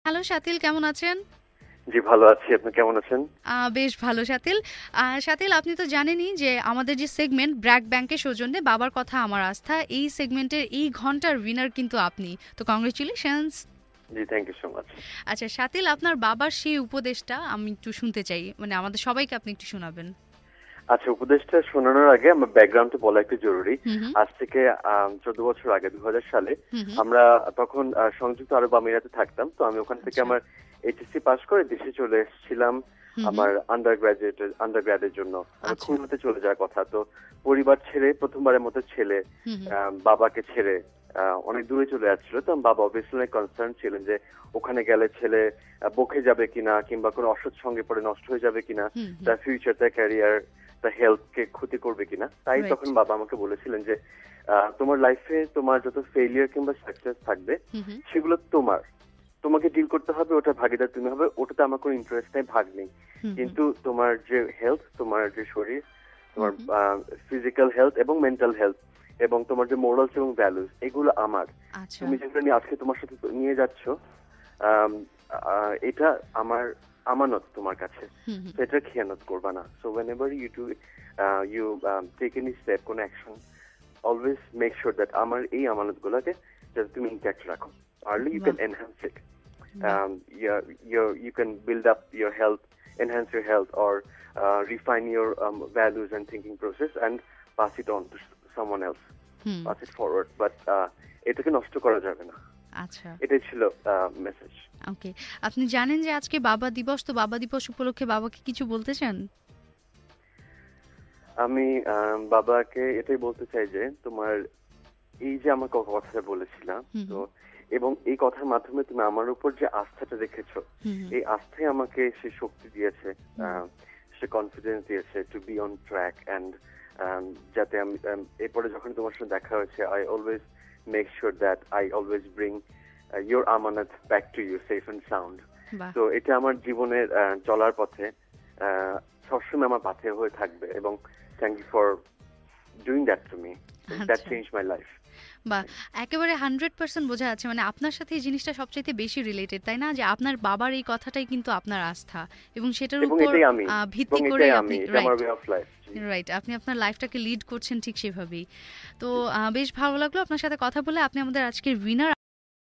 Hello Shatil, কেমন আছেন? জি, ভালো আছি। আপনি কেমন আছেন? বেশ ভালো শাতিল। শাতিল, আপনি তো জানেনই যে আমাদের যে সেগমেন্ট ব্র্যাক ব্যাংকের সৌজন্যে বাবার কথা আমার আস্থা, এই সেগমেন্টের এই ঘন্টার উইনার কিন্তু আপনি। তো কংগ্রেচুলেশনস। জি, থ্যাংক ইউ সো মাচ। আচ্ছা শাতিল, আপনার বাবার সেই উপদেশটা আমি একটু শুনতে চাই, মানে আমাদের সবাইকে আপনি একটু শোনাবেন। আচ্ছা, উপদেশটা শোনানোর আগে আমার ব্যাকগ্রাউন্ডটা বলা একটু জরুরি। হুম হুম। আজ থেকে 14 বছর আগে 2000 সালে হুম হুম। আমরা তখন সংযুক্ত আরব আমিরাতে থাকতাম। তো আমি ওখান থেকে আচ্ছা। আমার এইচএসসি পাস করে দেশে চলে এসেছিলাম হুম হুম। আমার আন্ডারগ্র্যাডের জন্য। আমার আচ্ছা। খুলনাতে চলে যাওয়ার কথা। তো পরিবার ছেড়ে প্রথমবারের মতো ছেলে হুম হুম। বাবাকে ছেড়ে অনেক দূরে চলে যাচ্ছিল। তো আমার বাবা অবভিয়াসলি অনেক কনসার্ন ছিলেন যে ওখানে গেলে ছেলে বকে যাবে কিনা, কিংবা কোনো অসৎ সঙ্গে পড়ে নষ্ট হয়ে যাবে কিনা, হুম হুম। তার ফিউচার, তার ক্যারিয়ার, তার হেলথ কে ক্ষতি করবে কিনা। তাই রাইট। তখন বাবা আমাকে বলেছিলেন যে তোমার লাইফে তোমার যত ফেলিয়ার কিংবা সাকসেস থাকবে হুম হুম। সেগুলো তোমাকে ডিল করতে হবে, ওটা ভাগিদার তুমি হবে, ওটাতে আমার কোনো ইন্টারেস্ট নেই, ভাগ নেই। হুম হুম। কিন্তু তোমার যে হেলথ, তোমার যে শরীর, হুম তোমার হুম। ফিজিক্যাল হেলথ এবং মেন্টাল হেলথ এবং তোমার যে মোরালস এবং ভ্যালুস, এগুলো আমার। আচ্ছা। তুমি যেগুলো নিয়ে আজকে তোমার সাথে নিয়ে যাচ্ছ, আম, এটা আমার আমানত তোমার কাছে। হুম হুম। তো এটা খেয়ানত করবা না। So whenever you take any step, কোন action, always make sure that আমার এই আমানত গুলাকে যাতে তুমি ইনট্যাক্ট রাখো। পারলে ইউ বাহ। ক্যান এনহ্যান্স ইট। বাহ। You can build up your health, enhance your health, or refine your values and thinking process and pass it on to someone else. Hmm. Pass it forward. But এটাকে নষ্ট করা যাবে না। আচ্ছা। এটাই ছিল মেসেজ। ওকে। আপনি জানেন যে আজকে বাবা দিবস, তো বাবা দিবস উপলক্ষে বাবাকে কিছু বলতে চান? আমি বাবাকে এটাই বলতে চাই যে তোমার এই যে আমার কথাটা বলেছিলাম, হুম তো হুম। এবং এই কথার মাধ্যমে তুমি আমার উপর যে আস্থাটা রেখেছো, হুম হুম। এই আস্থাই আমাকে সে শক্তি দিয়েছে, হুম। সে কনফিডেন্স দিয়েছে to be on track. And যাতে আমি এরপরে যখন তোমার সাথে দেখা হয়েছে, I always make sure that I always bring your আমানত back to you safe and sound. বাহ। তো এটা আমার জীবনের চলার পথে সবসময় আমার পাথে হয়ে থাকবে। এবং thank you for doing that to me. That আচ্ছা। Change my life. বাহ! একেবারে 100% বোঝা যাচ্ছে, মানে আপনার সাথে এই জিনিসটা সবচাইতে বেশি রিলেটেড, তাই না? যে আপনার বাবার এই কথাটাই কিন্তু আপনার আস্থা এবং সেটার এবং উপর এটাই আমি, এবং ভিত্তি এটাই করেই আমি, আপনি এটা আমার right, way of life. G, right. আপনি আপনার লাইফটাকে লিড করছেন ঠিক সেভাবেই। তো জি। বেশ ভালো লাগলো আপনার সাথে কথা বলে। আপনি আমাদের আজকের উইনার।